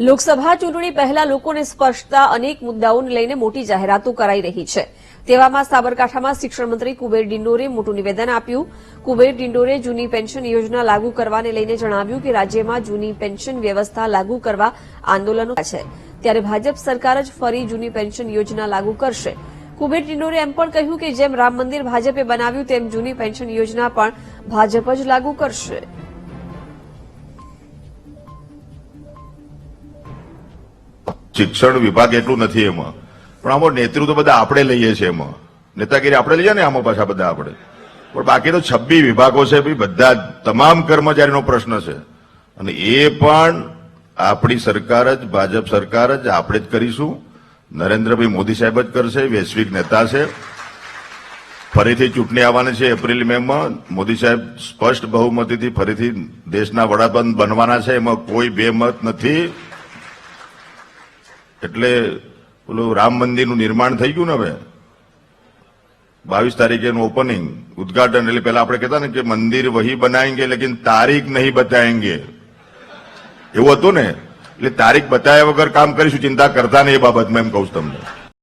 લોકસભા ચૂંટણી પહેલા લોકોને સ્પર્શતા અનેક મુદ્દાઓને લઈને મોટી જાહેરાતો કરાઈ રહી છે। તેવામાં સાબરકાંઠામાં શિક્ષણ મંત્રી કુબેર ડિંડોરે મોટું નિવેદન આપ્યું। કુબેર ડિંડોરે જૂની પેન્શન યોજના લાગુ કરવાને લઈને જણાવ્યું કે રાજ્યમાં જૂની પેન્શન વ્યવસ્થા લાગુ કરવા આંદોલનો છે, ત્યારે ભાજપ સરકાર જ ફરી જૂની પેન્શન યોજના લાગુ કરશે। કુબેર ડિંડોરે એમ પણ કહ્યું કે જેમ રામ મંદિર ભાજપે બનાવ્યું તેમ જૂની પેન્શન યોજના પણ ભાજપ જ લાગુ કરશે। શિક્ષણ વિભાગ એટલું નથી એમાં, પણ આમાં નેતૃત્વ બધા આપણે લઈએ છીએ, એમાં નેતાગીરી આપણે લઈએ ને, આમાં પાછા બધા આપણે, પણ બાકી તો 26 વિભાગો છે ભાઈ, બધા તમામ કર્મચારીનો પ્રશ્ન છે અને એ પણ આપણી સરકાર જ, ભાજપ સરકાર જ, આપણે જ કરીશું। નરેન્દ્રભાઈ મોદી સાહેબ જ કરશે, વૈશ્વિક નેતા છે। ફરીથી ચૂંટણી આવવાની છે એપ્રિલ મેમાં, મોદી સાહેબ સ્પષ્ટ બહુમતીથી ફરીથી દેશના વડાપ્રધાન બનવાના છે, એમાં કોઈ બે મત નથી। એટલે પેલું રામ મંદિરનું નિર્માણ થઈ ગયું ને, હવે 22 તારીખેનું ઓપનિંગ, ઉદઘાટન, એટલે પેલા આપણે કહેતા ને કે મંદિર વહી બનાએંગે લેકિન તારીખ નહીં બતાએંગે, એવું હતું ને। એટલે તારીખ બતાવ્યા વગર કામ કરીશું, ચિંતા કરતા નહીં એ બાબતમાં, એમ કહું છું તમને।